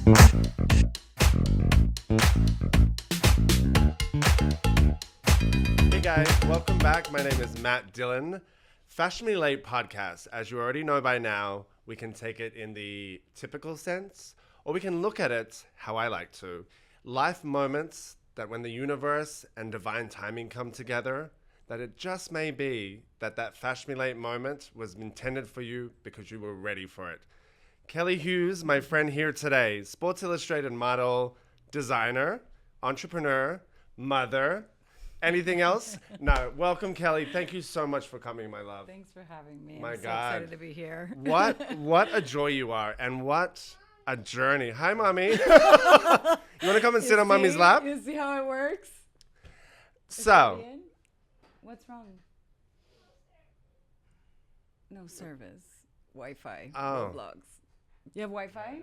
Hey guys, welcome back. My name is Matt Dillon. Fashionably Late podcast. As you already know by now, we can take it in the typical sense, or we can look at it how I like to. Life moments that when the universe and divine timing come together, that it just may be that Fashionably Late moment was intended for you because you were ready for it. Kelly Hughes, my friend here today, Sports Illustrated model, designer, entrepreneur, mother. Anything else? No. Welcome, Kelly. Thank you so much for coming, my love. Thanks for having me. My I'm so God. excited to be here. What a joy you are, and what a journey. Hi, Mommy. You want to come and sit on Mommy's lap? You see how it works? So, What's wrong? No service. Wi-Fi. Oh. Roblox. You have Wi-Fi?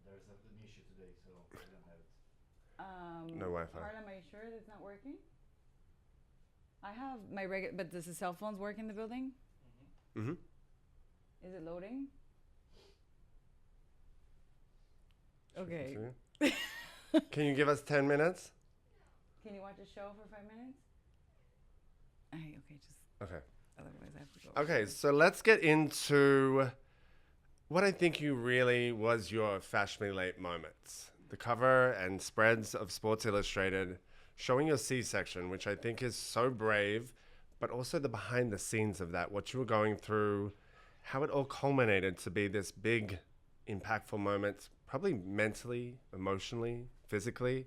There's an issue today, so I don't have it. No Wi-Fi. Carla, am I sure it's not working? I have my regular, but does the cell phones work in the building? mm-hmm. Is it loading? Okay. Can you give us 10 minutes? Can you watch a show for 5 minutes? Okay, just Okay. otherwise I have to go. Okay, so let's get into what I think you really was your Fashionably Late moments. The cover and spreads of Sports Illustrated showing your C-section, which I think is so brave, but also the behind the scenes of that, what you were going through, how it all culminated to be this big, impactful moment, probably mentally, emotionally, physically.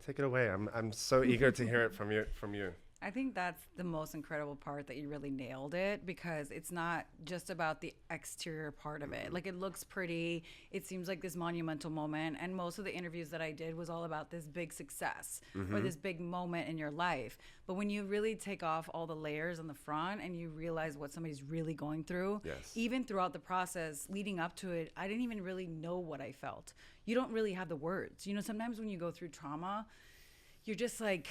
Take it away. I'm so eager to hear it from you. I think that's the most incredible part, that you really nailed it, because it's not just about the exterior part of it. Like, it looks pretty. It seems like this monumental moment. And most of the interviews that I did was all about this big success or this big moment in your life. But when you really take off all the layers on the front and you realize what somebody's really going through, Yes. even throughout the process leading up to it, I didn't even really know what I felt. You don't really have the words. You know, sometimes when you go through trauma, you're just like,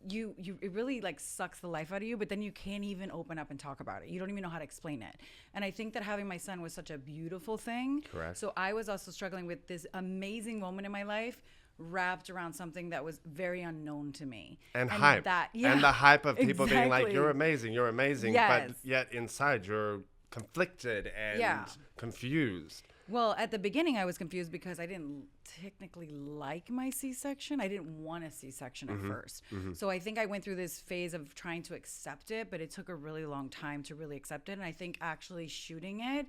it really like sucks the life out of you, but then you can't even open up and talk about it. You don't even know how to explain it. And I think that having my son was such a beautiful thing. Correct. So I was also struggling with this amazing moment in my life wrapped around something that was very unknown to me. And hype. And the hype of people being like, you're amazing. Yes. But yet inside you're conflicted and confused. Well, at the beginning, I was confused because I didn't technically like my C-section. I didn't want a C-section at first. So I think I went through this phase of trying to accept it, but it took a really long time to really accept it. And I think actually shooting it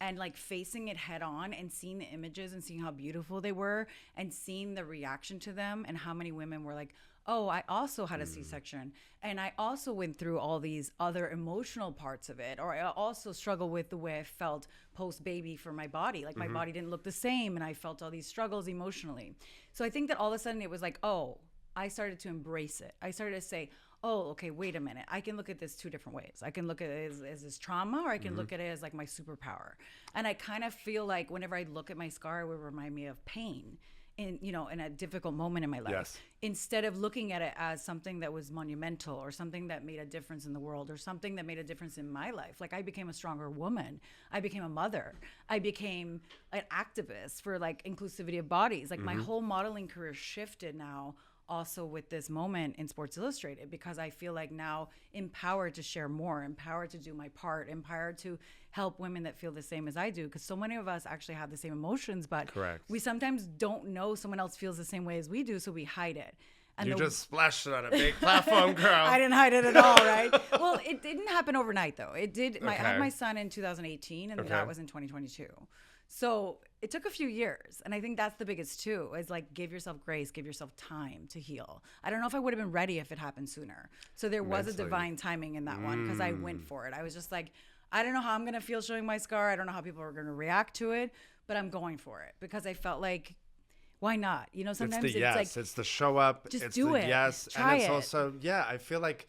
and like facing it head on and seeing the images and seeing how beautiful they were and seeing the reaction to them and how many women were like, oh, I also had a C-section, and I also went through all these other emotional parts of it, or I also struggled with the way I felt post-baby for my body. Like my body didn't look the same, and I felt all these struggles emotionally. So I think that all of a sudden it was like, oh, I started to embrace it. I started to say, oh, okay, wait a minute. I can look at this two different ways. I can look at it as this trauma, or I can look at it as like my superpower. And I kind of feel like whenever I look at my scar, it would remind me of pain in a difficult moment in my life. Yes. Instead of looking at it as something that was monumental or something that made a difference in the world or something that made a difference in my life. Like, I became a stronger woman. I became a mother. I became an activist for like inclusivity of bodies. Like my whole modeling career shifted now also with this moment in Sports Illustrated, because I feel like now empowered to share more, empowered to do my part, empowered to help women that feel the same as I do, because so many of us actually have the same emotions, but Correct. we sometimes don't know someone else feels the same way as we do, so we hide it. And You just splashed it on a big platform, girl. I didn't hide it at all, right? Well, it didn't happen overnight, though. It did. I had Okay. my son in 2018, and Okay. that was in 2022. So it took a few years. And I think that's the biggest too, is like, give yourself grace, give yourself time to heal. I don't know if I would have been ready if it happened sooner. So there was a Mentally. divine timing in that one, because I went for it. I was just like, I don't know how I'm going to feel showing my scar. I don't know how people are going to react to it, but I'm going for it, because I felt like, why not? You know, sometimes it's the yes, like, it's the show up, just it's do the it. yes, Try and it's it. also, I feel like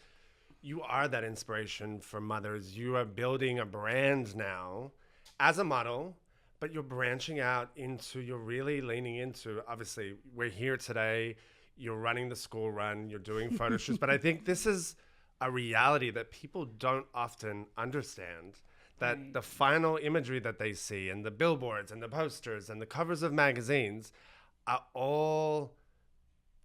you are that inspiration for mothers. You are building a brand now as a model, but you're branching out into, you're really leaning into, obviously, we're here today, you're running the school run, you're doing photo shoots, but I think this is a reality that people don't often understand, that Right. the final imagery that they see and the billboards and the posters and the covers of magazines are all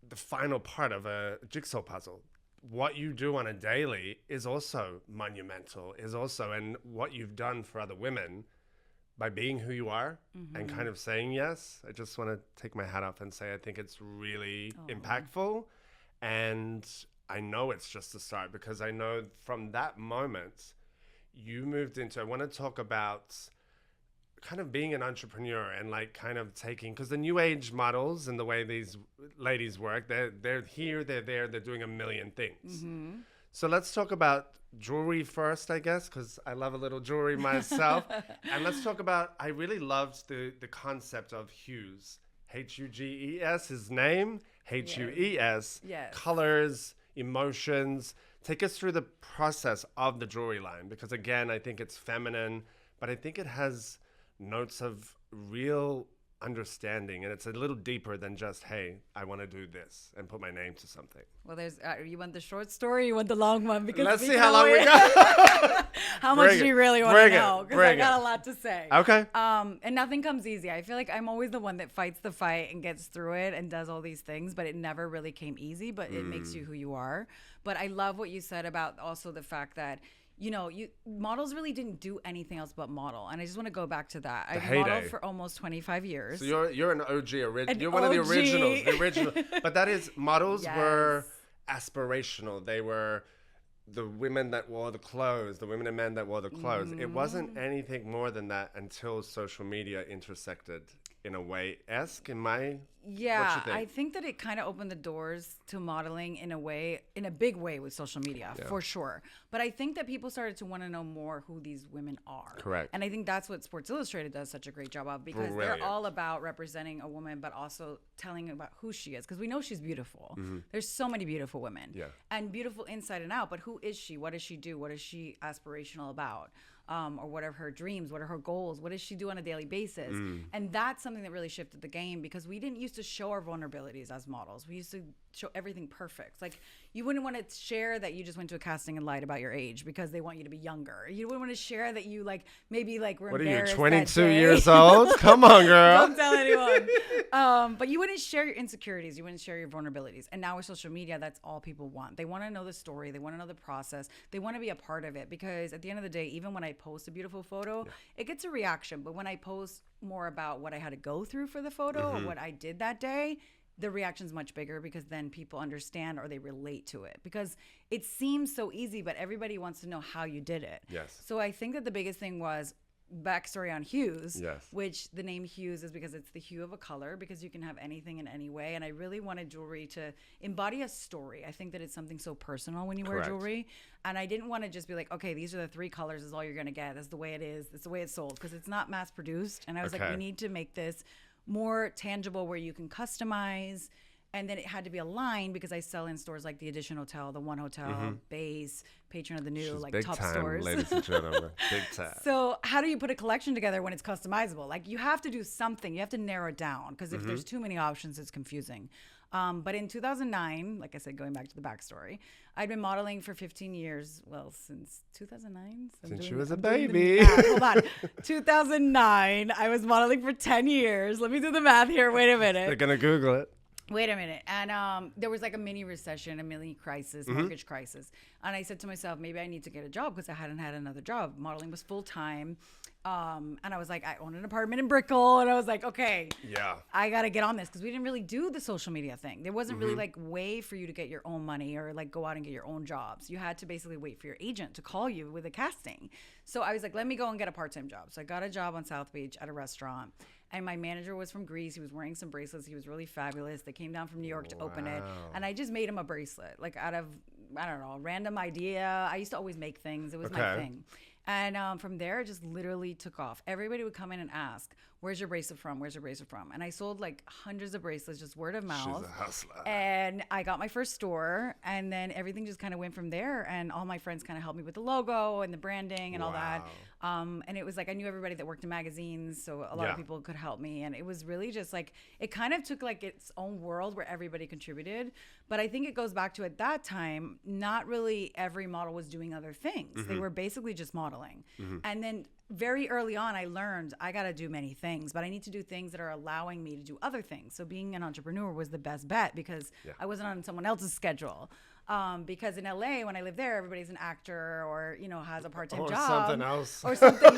the final part of a jigsaw puzzle. What you do on a daily is also monumental, and what you've done for other women by being who you are and kind of saying yes. I just want to take my hat off and say I think it's really impactful. And I know it's just the start, because I know from that moment you moved into, I want to talk about kind of being an entrepreneur and like kind of taking, because the new age models and the way these ladies work, they're here, they're there, they're doing a million things. So let's talk about jewelry first, I guess, because I love a little jewelry myself. And let's talk about, I really loved the concept of Hues. Huges, his name, Hues, colors, emotions. Take us through the process of the jewelry line, because again, I think it's feminine, but I think it has notes of real understanding, and it's a little deeper than just, hey, I want to do this and put my name to something. Well, there's you want the short story, you want the long one? Because let's see how long we got. How much do you really want to know? Because I got a lot to say. Okay. And nothing comes easy. I feel like I'm always the one that fights the fight and gets through it and does all these things, but it never really came easy, but it makes you who you are. But I love what you said about also the fact that, you know, models really didn't do anything else but model. And I just want to go back to that. I've modeled for almost 25 years. So you're an OG, you're one of the originals. The original. But that is, models were aspirational. They were the women that wore the clothes, the women and men that wore the clothes. It wasn't anything more than that until social media intersected in a way, in my... Yeah, what you think? I think that it kind of opened the doors to modeling in a big way with social media, for sure. But I think that people started to want to know more who these women are. Correct. And I think that's what Sports Illustrated does such a great job of, because they're all about representing a woman, but also telling about who she is, because we know she's beautiful. There's so many beautiful women, and beautiful inside and out. But who is she? What does she do? What is she aspirational about? Or what are her dreams? What are her goals? What does she do on a daily basis? And that's something that really shifted the game, because we didn't used to show our vulnerabilities as models. We used to show everything perfect. Like, you wouldn't want to share that you just went to a casting and lied about your age because they want you to be younger. You wouldn't want to share that you maybe were what are you, embarrassed 22 years old? Come on, girl. Don't tell anyone. But you wouldn't share your insecurities. You wouldn't share your vulnerabilities. And now with social media, that's all people want. They want to know the story. They want to know the process. They want to be a part of it, because at the end of the day, even when I post a beautiful photo, it gets a reaction. But when I post more about what I had to go through for the photo or what I did that day, the reaction's much bigger, because then people understand or they relate to it, because it seems so easy, but everybody wants to know how you did it. Yes. So I think that the biggest thing was backstory on Hues, yes. which the name Hues is because it's the hue of a color, because you can have anything in any way. And I really wanted jewelry to embody a story. I think that it's something so personal when you wear jewelry. And I didn't want to just be like, okay, these are the 3 colors, is all you're going to get. That's the way it is. It's the way it's sold, because it's not mass produced. And I was like, we need to make this more tangible where you can customize. And then it had to be a line, because I sell in stores like the Edition Hotel, the One Hotel, Base, Patron of the New, She's like big top time, stores. Ladies and gentlemen, big time. So how do you put a collection together when it's customizable? Like, you have to do something. You have to narrow it down, because if there's too many options, it's confusing. But in 2009, like I said, going back to the backstory, I'd been modeling for 15 years. Well, since 2009. Since she was a baby. Hold on. 2009, I was modeling for 10 years. Let me do the math here. Wait a minute. They're going to Google it. Wait a minute. And there was like a mini recession, a mini crisis, mortgage crisis. And I said to myself, maybe I need to get a job, because I hadn't had another job. Modeling was full time. And I was like, I own an apartment in Brickell. And I was like, okay, I got to get on this, because we didn't really do the social media thing. There wasn't really like way for you to get your own money or like go out and get your own jobs. You had to basically wait for your agent to call you with a casting. So I was like, let me go and get a part-time job. So I got a job on South Beach at a restaurant. And my manager was from Greece. He was wearing some bracelets. He was really fabulous. They came down from New York to open it. And I just made him a bracelet, like out of, I don't know, random idea. I used to always make things. It was my thing. And from there, it just literally took off. Everybody would come in and ask, where's your bracelet from? Where's your bracelet from? And I sold like hundreds of bracelets, just word of mouth. She's a hustler. And I got my first store, and then everything just kind of went from there. And all my friends kind of helped me with the logo and the branding and all that. And it was like, I knew everybody that worked in magazines, so a lot of people could help me. And it was really just like, it kind of took like its own world where everybody contributed. But I think it goes back to, at that time, not really every model was doing other things. They were basically just modeling. And then very early on, I learned I got to do many things, but I need to do things that are allowing me to do other things. So being an entrepreneur was the best bet because I wasn't on someone else's schedule. Because in LA, when I lived there, everybody's an actor or, has a part-time job. Or something else. Or something,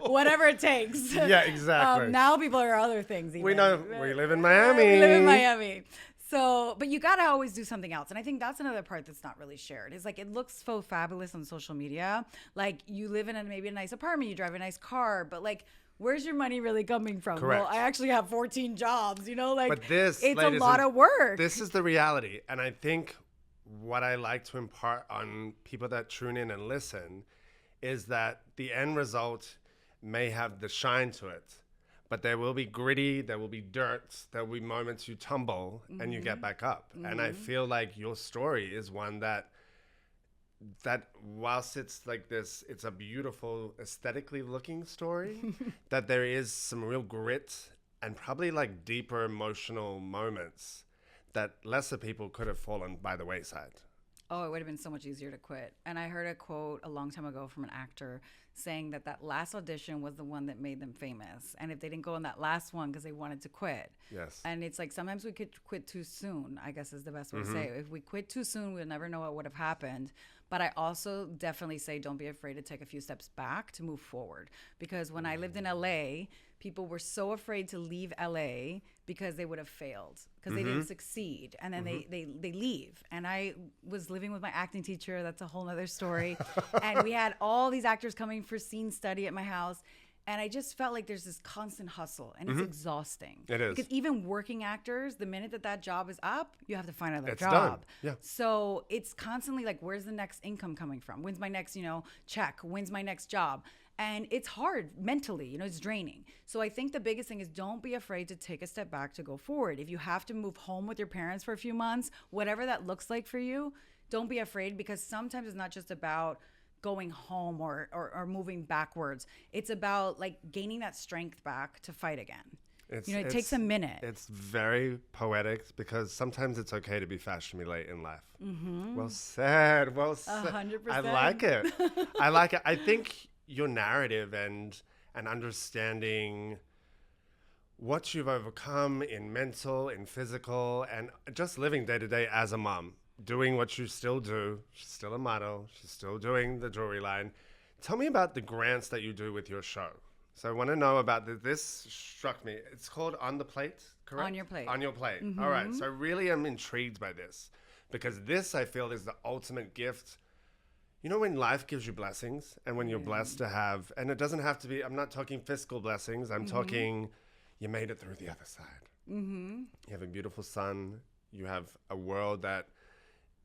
whatever it takes. Yeah, exactly. Now people are other things. Even. We know we live in Miami. We live in Miami. So, but you got to always do something else. And I think that's another part that's not really shared. It's like, it looks so fabulous on social media. Like you live in maybe a nice apartment, you drive a nice car, but like, where's your money really coming from? Correct. Well, I actually have 14 jobs, but this, it's a lot of work. This is the reality. And I think what I like to impart on people that tune in and listen is that the end result may have the shine to it, but there will be gritty, there will be dirt, there will be moments you tumble and you get back up. And I feel like your story is one that whilst it's like this, it's a beautiful aesthetically looking story, that there is some real grit and probably like deeper emotional moments that lesser people could have fallen by the wayside. Oh, it would have been so much easier to quit. And I heard a quote a long time ago from an actor saying that last audition was the one that made them famous. And if they didn't go in that last one because they wanted to quit. Yes. And it's like sometimes we could quit too soon, I guess is the best way to say it. If we quit too soon, we'll never know what would have happened. But I also definitely say don't be afraid to take a few steps back to move forward. Because when I lived in LA, people were so afraid to leave LA because they would have failed, because they didn't succeed. And then they leave. And I was living with my acting teacher. That's a whole nother story. And we had all these actors coming for scene study at my house. And I just felt like there's this constant hustle and it's exhausting. It is. Because even working actors, the minute that job is up, you have to find another It's job. done. Yeah. So it's constantly like, where's the next income coming from? When's my next, check? When's my next job? And it's hard mentally, it's draining. So I think the biggest thing is don't be afraid to take a step back to go forward. If you have to move home with your parents for a few months, whatever that looks like for you, don't be afraid, because sometimes it's not just about going home or moving backwards. It's about like gaining that strength back to fight again. It takes a minute. It's very poetic because sometimes it's okay to be fashionably late in life. Well said. Well said. 100%. I like it. I like it. I think your narrative and understanding what you've overcome in mental, in physical, and just living day to day as a mom, doing what you still do. She's still a model. She's still doing the jewelry line. Tell me about the grants that you do with your show. So I want to know about this. Struck me. It's called On the Plate, correct? On Your Plate. On Your Plate. All right. So I really am intrigued by this, because this, I feel, is the ultimate gift. When life gives you blessings and when you're blessed to have, and it doesn't have to be, I'm not talking fiscal blessings. I'm talking, you made it through the other side. You have a beautiful son. You have a world that,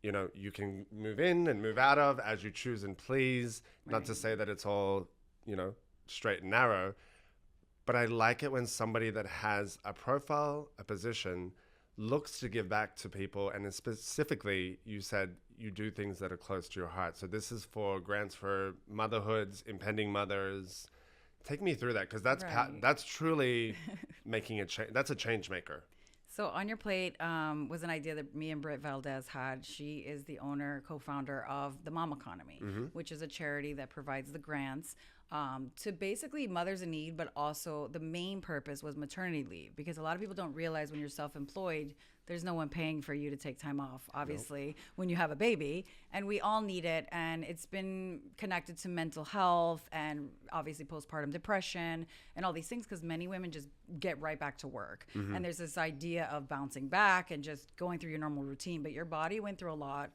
you can move in and move out of as you choose and please. Right. Not to say that it's all, straight and narrow, but I like it when somebody that has a profile, a position, looks to give back to people. And specifically, you said you do things that are close to your heart. So this is for grants for motherhoods, impending mothers. Take me through that, because that's truly making a change. That's a change maker. So On Your Plate was an idea that me and Britt Valdez had. She is the owner, co-founder of the Mom Economy, which is a charity that provides the grants to basically mothers in need, but also the main purpose was maternity leave, because a lot of people don't realize when you're self-employed, there's no one paying for you to take time off, obviously, when you have a baby. And we all need it. And it's been connected to mental health and obviously postpartum depression and all these things, because many women just get right back to work. And there's this idea of bouncing back and just going through your normal routine. But your body went through a lot.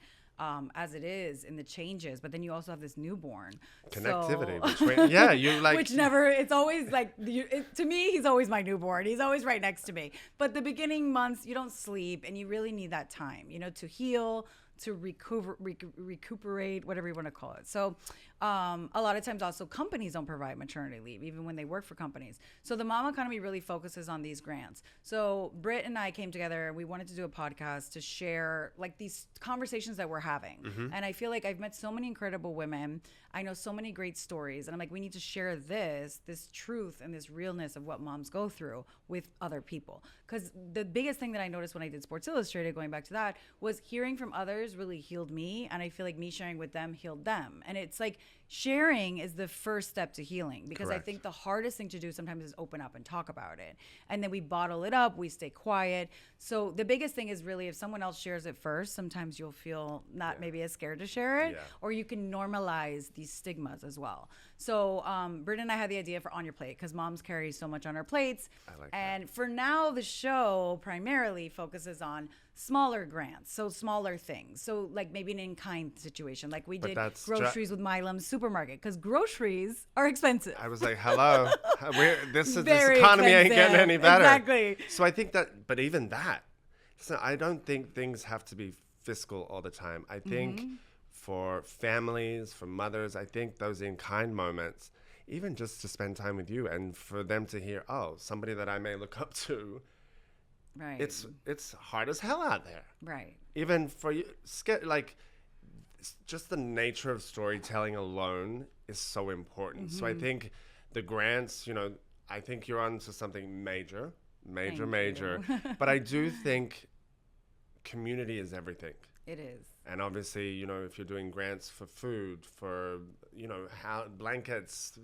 As it is in the changes, but then you also have this newborn connectivity between, you like, which never, it's always like to me, he's always my newborn, he's always right next to me, but the beginning months you don't sleep and you really need that time to heal, to recuperate, whatever you want to call it. So a lot of times also companies don't provide maternity leave, even when they work for companies. So the Mom Economy really focuses on these grants. So Britt and I came together and we wanted to do a podcast to share like these conversations that we're having. And I feel like I've met so many incredible women. I know so many great stories. And I'm like, we need to share this truth and this realness of what moms go through with other people. Because the biggest thing that I noticed when I did Sports Illustrated, going back to that, was hearing from others really healed me. And I feel like me sharing with them healed them. And it's like sharing is the first step to healing, because Correct. I think the hardest thing to do sometimes is open up and talk about it. And then we bottle it up, we stay quiet. So the biggest thing is really if someone else shares it first, sometimes you'll feel not maybe as scared to share it, Yeah. or you can normalize these stigmas as well. So Brittany and I had the idea for On Your Plate because moms carry so much on our plates. I like that. And for now, the show primarily focuses on smaller grants, so smaller things. So like maybe an in-kind situation, like we But did that's groceries with Milam's supermarket, because groceries are expensive. I was like, hello, this Very economy ain't getting expensive. any better. Exactly. So I think that, but even that, so I don't think things have to be fiscal all the time. I think for families, for mothers, I think those in-kind moments, even just to spend time with you and for them to hear, oh, somebody that I may look up to, Right. it's hard as hell out there. Right. Even for you, like, just the nature of storytelling alone is so important. So I think the grants, I think you're onto something major. Thank you. But I do think community is everything. It is. And obviously, if you're doing grants for food, for, blankets,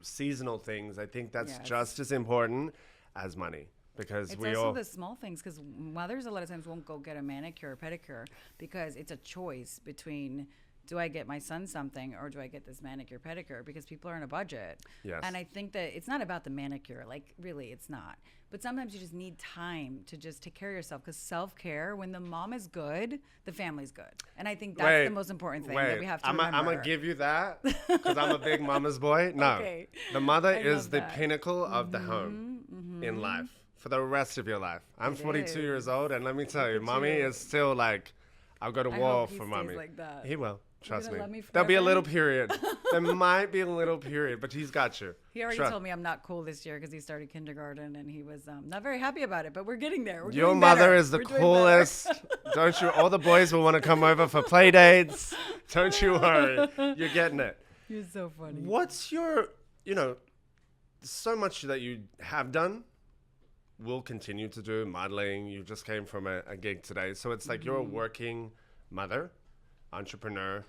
seasonal things, I think that's Yes. just as important as money. Because It's we also all, the small things, because mothers a lot of times won't go get a manicure or pedicure because it's a choice between, do I get my son something or do I get this manicure pedicure, because people are on a budget. Yes. And I think that it's not about the manicure, like really it's not. But sometimes you just need time to just take care of yourself, because self-care, when the mom is good, the family's good. And I think that's the most important thing that we have to remember. I'm going to give you that because I'm a big mama's boy. No, Okay. the mother I is love the that. pinnacle of the home in life for the rest of your life. I'm It 42 years is. old, and let me tell you, at mommy you. is still like, I'll go to I war hope he for stays mommy. like that. He will. Trust gonna me. love me There'll be a forever? little period. There might be a little period, but he's got you. He already Trust- told me I'm not cool this year because he started kindergarten, and he was not very happy about it. But we're getting there. We're Your doing mother better. is the We're doing better. coolest. Don't you? All the boys will want to come over for play dates. Don't you worry. You're getting it. You're so funny. What's your, so much that you have done, will continue to do, modeling. You just came from a gig today. So it's like you're a working mother, entrepreneur.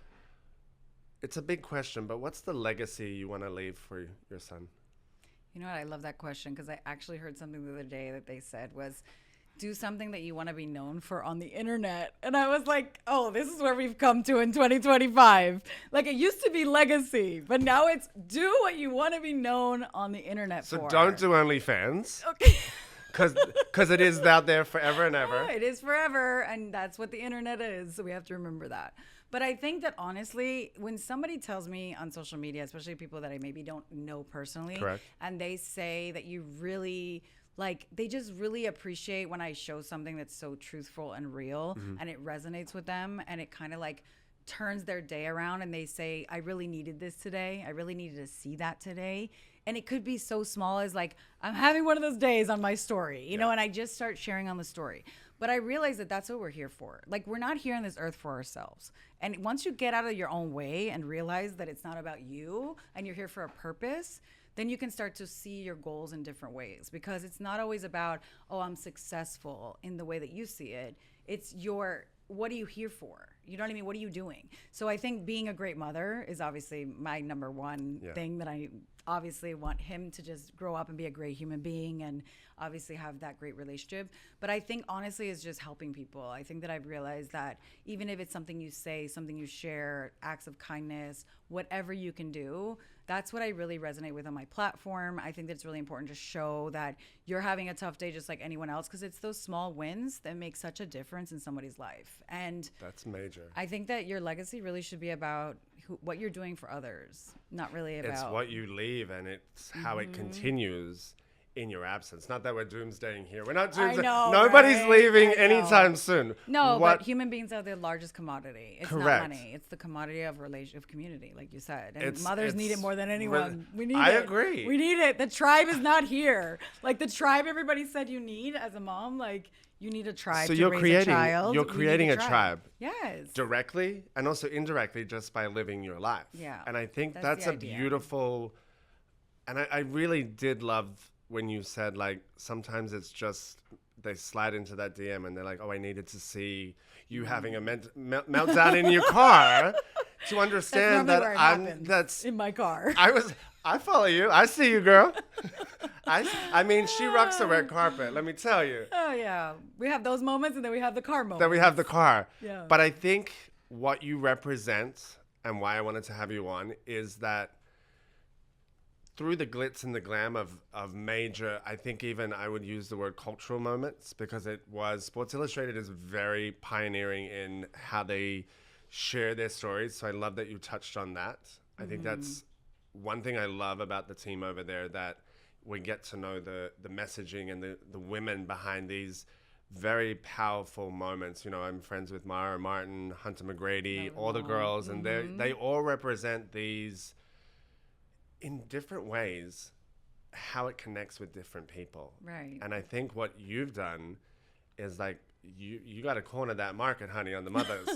It's a big question, but what's the legacy you want to leave for your son? You know what? I love that question, because I actually heard something the other day that they said was, do something that you want to be known for on the internet. And I was like, oh, this is where we've come to in 2025. Like, it used to be legacy, but now it's do what you want to be known on the internet So for. don't do OnlyFans, Okay. because it is out there forever and ever. It is forever, and that's what the internet is. So we have to remember that. But I think that honestly, when somebody tells me on social media, especially people that I maybe don't know personally, Correct. and they say that you really they just really appreciate when I show something that's so truthful and real, and it resonates with them, and it kind of turns their day around, and they say, I really needed this today. I really needed to see that today. And it could be so small as I'm having one of those days on my story, you know, and I just start sharing on the story. But I realize that that's what we're here for. We're not here on this earth for ourselves. And once you get out of your own way and realize that it's not about you and you're here for a purpose, then you can start to see your goals in different ways, because it's not always about, oh, I'm successful in the way that you see it. It's what are you here for? You know what I mean? What are you doing? So I think being a great mother is obviously my number one thing that I obviously want him to just grow up and be a great human being and obviously have that great relationship. But I think honestly is just helping people. I think that I've realized that even if it's something you say, something you share, acts of kindness, whatever you can do, that's what I really resonate with on my platform. I think that it's really important to show that you're having a tough day just like anyone else, because it's those small wins that make such a difference in somebody's life. And That's major. I think that your legacy really should be about what you're doing for others, not really about... It's what you leave, and it's how it continues in your absence. Not that we're doomsdaying here. We're not doomsdaying. know, Nobody's right? leaving I know. anytime soon. No, What- but human beings are the largest commodity. It's Correct. not money. It's the commodity of of community, like you said. And It's- mothers need it it's more than anyone. We need I it. agree. We need it. The tribe is not here. The tribe everybody said you need as a mom, you need a tribe So to you're raise creating- a child. you're We need creating a tribe. Yes. directly and also indirectly just by living your life. Yeah, And I think that's that's the a idea. beautiful, and I really did love when you said sometimes it's just they slide into that DM and they're like, oh, I needed to see you having a meltdown in your car to understand that that's in my car. I follow you. I see you, girl. I mean, she rocks the red carpet. Let me tell you. Oh yeah, we have those moments, and then we have the car moments. Then we have the car. Yeah. But I think what you represent and why I wanted to have you on is that through the glitz and the glam of major, I think even I would use the word cultural moments, because Sports Illustrated is very pioneering in how they share their stories. So I love that you touched on that. I think that's one thing I love about the team over there, that we get to know the messaging and the women behind these very powerful moments. You know, I'm friends with Mara Martin, Hunter McGrady, all the girls, and they all represent these in different ways, how it connects with different people. Right. And I think what you've done is like, you got to corner that market, honey, on the mothers.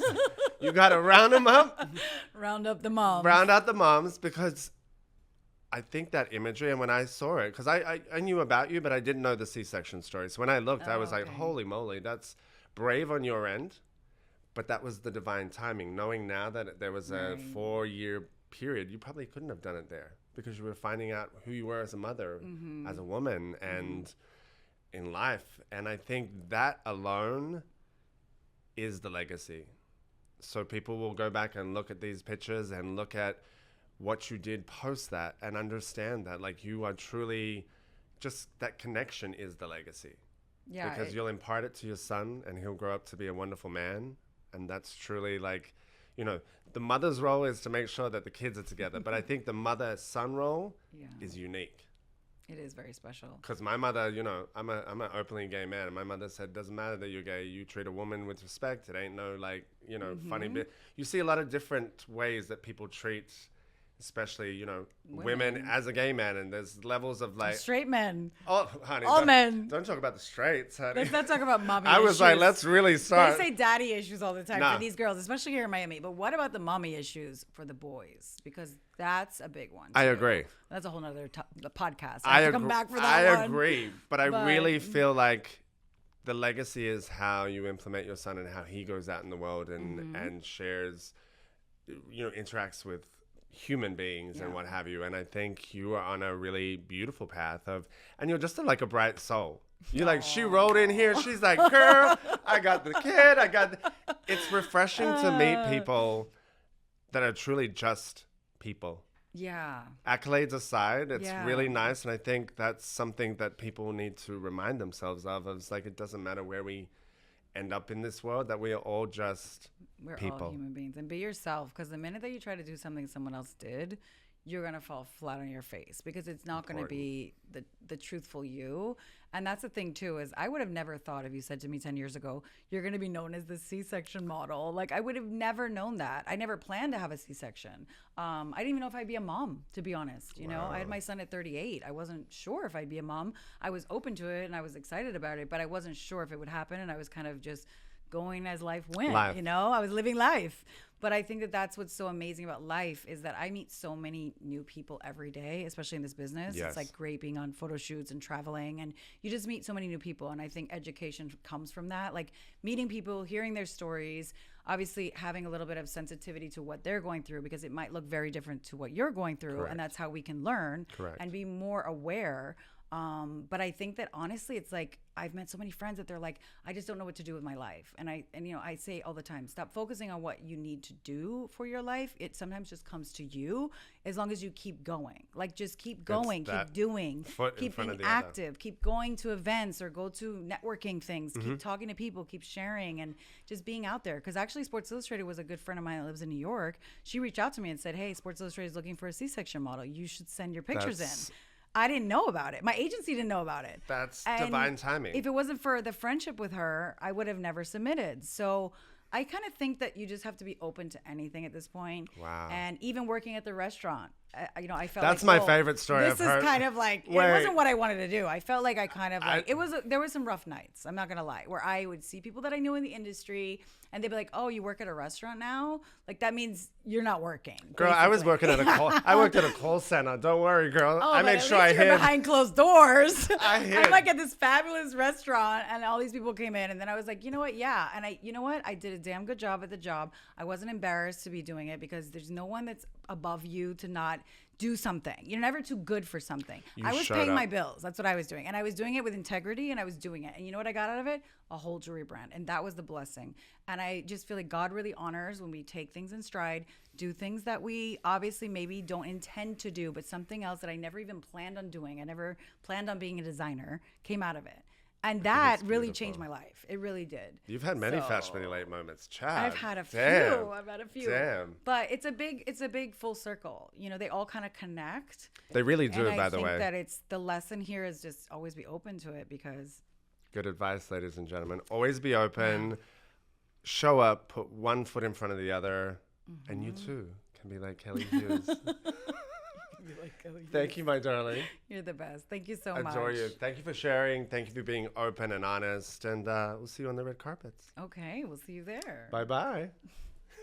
You got to round them up. Round up the moms. Round out the moms, because I think that imagery, and when I saw it, because I knew about you, but I didn't know the C-section story. So when I looked, I was like, holy moly, that's brave on your end. But that was the divine timing. Knowing now that there was a 4-year period, you probably couldn't have done it there, because you were finding out who you were as a mother, as a woman, and in life. And I think that alone is the legacy. So people will go back and look at these pictures and look at what you did post that and understand that, like, you are truly just, that connection is the legacy. Yeah. Because you'll impart it to your son and he'll grow up to be a wonderful man. And that's truly, like, you know, the mother's role is to make sure that the kids are together. But I think the mother-son role is unique. It is very special. Because my mother, you know, I'm an openly gay man. And my mother said, doesn't matter that you're gay. You treat a woman with respect. It ain't no, like, you know, funny bit. You see a lot of different ways that people treat, especially, you know, women as a gay man. And there's levels of, like... Straight men. Oh, honey. All men. Don't talk about the straights, honey. Let's not talk about mommy I issues. was like, let's really start. They say daddy issues all the time for these girls, especially here in Miami. But what about the mommy issues for the boys? Because that's a big one, too. I agree. That's a whole nother podcast. I have to come back for that one. I agree. But I really feel like the legacy is how you implement your son and how he goes out in the world and shares, you know, interacts with human beings and what have you. And I think you are on a really beautiful path and you're just like a bright soul. You're like, she rolled in here. She's like, girl, I got the kid. It's refreshing to meet people that are truly just people. Yeah. Accolades aside, it's really nice. And I think that's something that people need to remind themselves of. It's like, it doesn't matter where we end up in this world, that we are all just people. All human beings. And be yourself, because the minute that you try to do something someone else did, you're going to fall flat on your face, because it's not going to be the truthful you. And that's the thing too, is I would have never thought, if you said to me 10 years ago, you're going to be known as the C-section model. Like, I would have never known that. I never planned to have a C-section. I didn't even know if I'd be a mom, to be honest. You know, I had my son at 38. I wasn't sure if I'd be a mom. I was open to it and I was excited about it, but I wasn't sure if it would happen. And I was kind of just going as life went, you know, I was living life. But I think that that's what's so amazing about life, is that I meet so many new people every day, especially in this business. Yes. It's like great being on photo shoots and traveling, and you just meet so many new people. And I think education comes from that, like meeting people, hearing their stories, obviously having a little bit of sensitivity to what they're going through, because it might look very different to what you're going through. Correct. And that's how we can learn and be more aware. But I think that honestly, it's like, I've met so many friends that they're like, I just don't know what to do with my life. And you know, I say all the time, stop focusing on what you need to do for your life. It sometimes just comes to you, as long as you keep going. Like, just keep going, keep doing, keep being active, keep going to events or go to networking things, keep talking to people, keep sharing, and just being out there. Because actually, Sports Illustrated was a good friend of mine that lives in New York. She reached out to me and said, hey, Sports Illustrated is looking for a C-section model. You should send your pictures in. I didn't know about it. My agency didn't know about it. That's divine timing. If it wasn't for the friendship with her, I would have never submitted. So I kind of think that you just have to be open to anything at this point. Wow. And even working at the restaurant, I felt That's like, my favorite story This I've is heard. kind of like, it Wait. wasn't what I wanted to do. I felt like I kind of like, there were some rough nights. I'm not going to lie, where I would see people that I knew in the industry and they'd be like, oh, you work at a restaurant now? Like, that means you're not working. Girl, I was basically. working at I worked at a call center. Don't worry, girl. Oh, I but made at sure least I you're hid. behind closed doors. I hid. I'm like at this fabulous restaurant, and all these people came in, and then I was like, you know what? Yeah, and you know what? I did a damn good job at the job. I wasn't embarrassed to be doing it because there's no one that's above you to not do something. You're never too good for something. I was showed paying up. my bills. That's what I was doing, and I was doing it with integrity, and I was doing it. And you know what I got out of it? A whole jewelry brand, and that was the blessing. And I just feel like God really honors when we take things in stride, do things that we obviously maybe don't intend to do, but something else that I never even planned on doing. I never planned on being a designer came out of it. And that really changed my life. It really did. You've had many So, Fashionably Late moments, Chad. I've had a few. Damn. I've had a few. Damn. But it's a big full circle. You know, they all kind of connect. They really do, And by I the think way. that it's the lesson here is just always be open to it because Good advice, ladies and gentlemen. Always be open. Show up. Put one foot in front of the other. And you too can be like Kelly Hughes. Thank you, my darling. you're the best. Thank you so much. Adore you. Thank you for sharing. Thank you for being open and honest. And we'll see you on the red carpets. Okay, we'll see you there. Bye-bye.